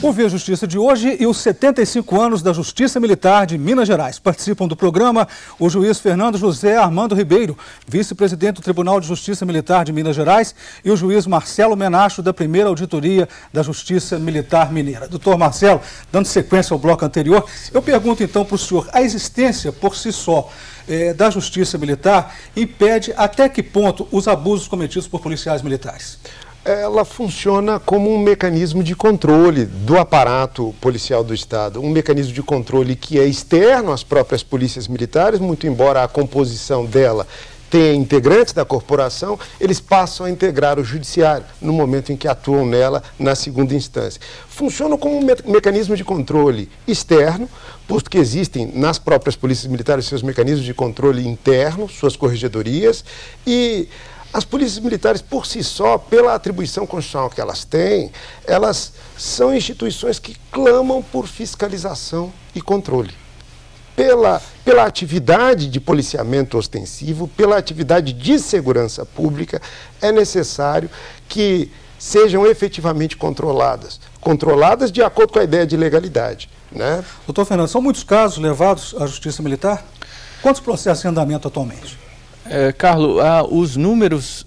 O Via Justiça de hoje e os 75 anos da Justiça Militar de Minas Gerais. Participam do programa o juiz Fernando José Armando Ribeiro, vice-presidente do Tribunal de Justiça Militar de Minas Gerais, e o juiz Marcelo Menacho, da primeira auditoria da Justiça Militar Mineira. Doutor Marcelo, dando sequência ao bloco anterior, eu pergunto então para o senhor, a existência por si só da Justiça Militar impede até que ponto os abusos cometidos por policiais militares? Ela funciona como um mecanismo de controle do aparato policial do Estado, um mecanismo de controle que é externo às próprias polícias militares, muito embora a composição dela tenha integrantes da corporação, eles passam a integrar o judiciário no momento em que atuam nela na segunda instância. Funciona como um mecanismo de controle externo, posto que existem nas próprias polícias militares seus mecanismos de controle interno, suas corregedorias, e as polícias militares, por si só, pela atribuição constitucional que elas têm, elas são instituições que clamam por fiscalização e controle. Pela atividade de policiamento ostensivo, pela atividade de segurança pública, é necessário que sejam efetivamente controladas. Controladas de acordo com a ideia de legalidade, né? Doutor Fernando, são muitos casos levados à Justiça Militar? Quantos processos em andamento atualmente? Carlos, os números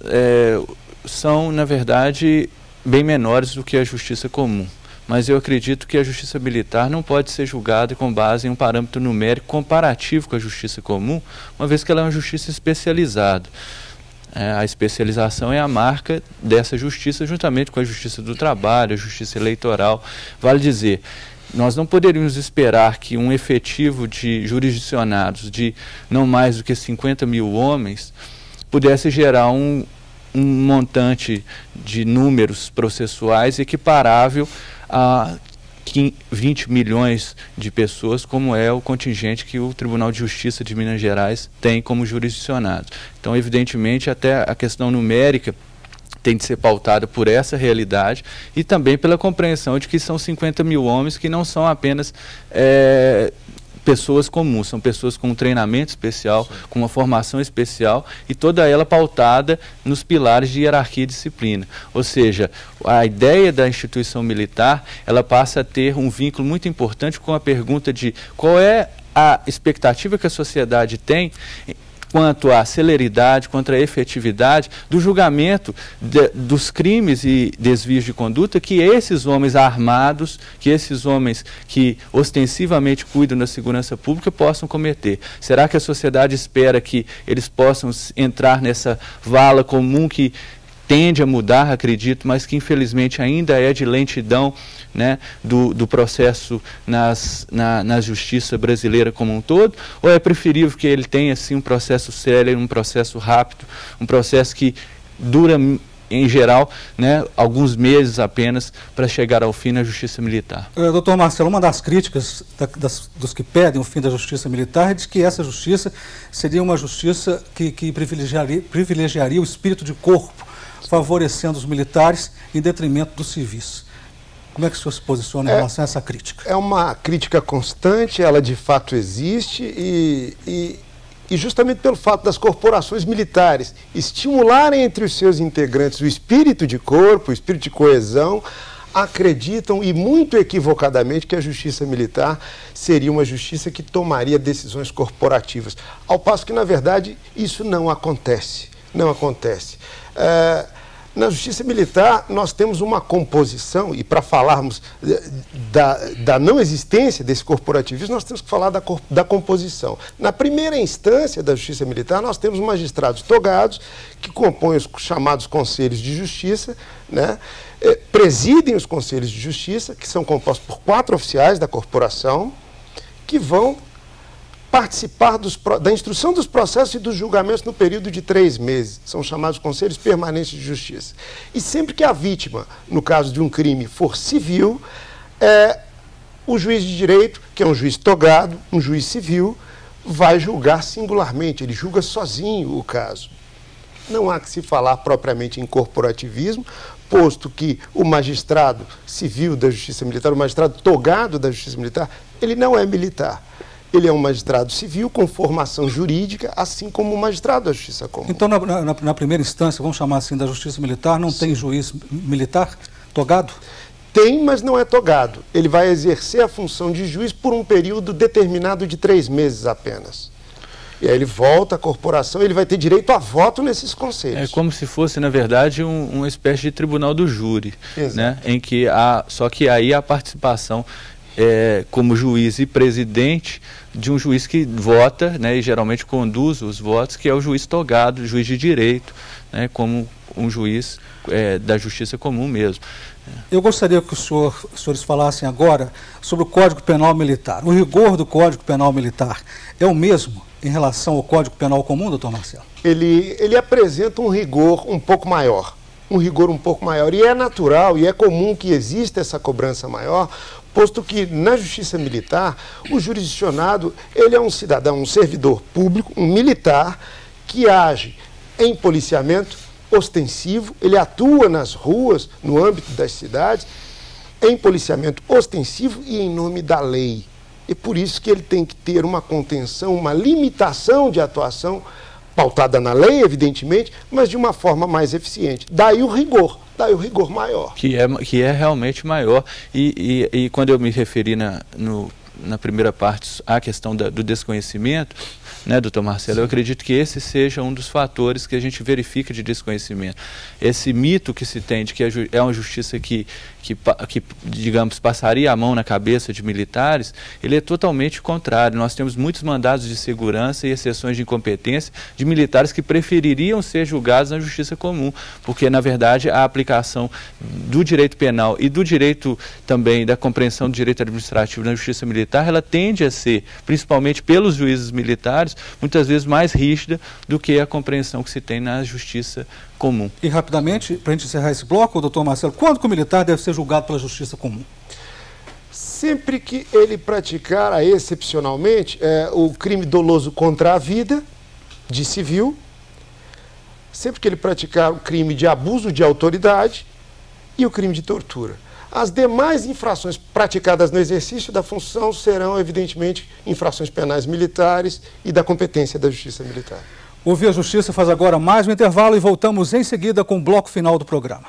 são, na verdade, bem menores do que a justiça comum. Mas eu acredito que a justiça militar não pode ser julgada com base em um parâmetro numérico comparativo com a justiça comum, uma vez que ela é uma justiça especializada. A especialização é a marca dessa justiça, juntamente com a justiça do trabalho, a justiça eleitoral. Vale dizer, nós não poderíamos esperar que um efetivo de jurisdicionados de não mais do que 50 mil homens pudesse gerar um montante de números processuais equiparável a 20 milhões de pessoas, como é o contingente que o Tribunal de Justiça de Minas Gerais tem como jurisdicionado. Então, evidentemente, até a questão numérica tem de ser pautada por essa realidade e também pela compreensão de que são 50 mil homens que não são apenas pessoas comuns, são pessoas com um treinamento especial, com uma formação especial e toda ela pautada nos pilares de hierarquia e disciplina. Ou seja, a ideia da instituição militar, ela passa a ter um vínculo muito importante com a pergunta de qual é a expectativa que a sociedade tem quanto à celeridade, quanto à efetividade do julgamento dos crimes e desvios de conduta que esses homens armados, que esses homens que ostensivamente cuidam da segurança pública possam cometer. Será que a sociedade espera que eles possam entrar nessa vala comum que tende a mudar, acredito, mas que infelizmente ainda é de lentidão, né, do processo na justiça brasileira como um todo, ou é preferível que ele tenha assim um processo célere, um processo rápido, um processo que dura em geral, né, alguns meses apenas para chegar ao fim na justiça militar? Doutor Marcelo, uma das críticas dos que pedem o fim da justiça militar é de que essa justiça seria uma justiça que privilegiaria o espírito de corpo, favorecendo os militares em detrimento dos civis. Como é que o senhor se posiciona em relação a essa crítica? É uma crítica constante, ela de fato existe e justamente pelo fato das corporações militares estimularem entre os seus integrantes o espírito de corpo, o espírito de coesão, acreditam, e muito equivocadamente, que a justiça militar seria uma justiça que tomaria decisões corporativas. Ao passo que, na verdade, isso não acontece. Não acontece. Na justiça militar, nós temos uma composição, e para falarmos da não existência desse corporativismo, nós temos que falar da composição. Na primeira instância da justiça militar, nós temos magistrados togados, que compõem os chamados conselhos de justiça, né? Presidem os conselhos de justiça, que são compostos por 4 oficiais da corporação, que vão participar da instrução dos processos e dos julgamentos no período de 3 meses. São chamados conselhos permanentes de justiça. E sempre que a vítima, no caso de um crime, for civil, o juiz de direito, que é um juiz togado, um juiz civil, vai julgar singularmente, ele julga sozinho o caso. Não há que se falar propriamente em corporativismo, posto que o magistrado civil da Justiça Militar, o magistrado togado da Justiça Militar, ele não é militar. Ele é um magistrado civil com formação jurídica, assim como o magistrado da Justiça Comum. Então, na primeira instância, vamos chamar assim, da Justiça Militar, não tem juiz militar togado? tem, mas não é togado. Ele vai exercer a função de juiz por um período determinado de 3 meses apenas. E aí ele volta à corporação, ele vai ter direito a voto nesses conselhos. É como se fosse, na verdade, uma espécie de tribunal do júri, né? Em que só que aí a participação como juiz e presidente de um juiz que vota, né, e geralmente conduz os votos, que é o juiz togado, juiz de direito, né, como um juiz da justiça comum mesmo. Eu gostaria que os senhores falassem agora sobre o Código Penal Militar. O rigor do Código Penal Militar é o mesmo em relação ao Código Penal Comum, doutor Marcelo? Ele apresenta um rigor um pouco maior. E é natural e é comum que exista essa cobrança maior, posto que na Justiça Militar, o jurisdicionado, ele é um cidadão, um servidor público, um militar, que age em policiamento ostensivo, ele atua nas ruas, no âmbito das cidades, em policiamento ostensivo e em nome da lei. E por isso que ele tem que ter uma contenção, uma limitação de atuação, pautada na lei, evidentemente, mas de uma forma mais eficiente. Daí o rigor maior. Que é realmente maior. E quando eu me referi na primeira parte à questão do desconhecimento, né, doutor Marcelo, eu acredito que esse seja um dos fatores que a gente verifica de desconhecimento. Esse mito que se tem de que é uma justiça que digamos, passaria a mão na cabeça de militares, ele é totalmente contrário. Nós temos muitos mandados de segurança e exceções de incompetência de militares que prefeririam ser julgados na justiça comum, porque, na verdade, a aplicação do direito penal e do direito também, da compreensão do direito administrativo na justiça militar, ela tende a ser, principalmente pelos juízes militares, muitas vezes mais rígida do que a compreensão que se tem na justiça comum. E rapidamente, para a gente encerrar esse bloco, doutor Marcelo, quando que o militar deve ser julgado pela justiça comum? Sempre que ele praticar, excepcionalmente, o crime doloso contra a vida, de civil, sempre que ele praticar o crime de abuso de autoridade e o crime de tortura. As demais infrações praticadas no exercício da função serão, evidentemente, infrações penais militares e da competência da Justiça Militar. O Via Justiça faz agora mais um intervalo e voltamos em seguida com o bloco final do programa.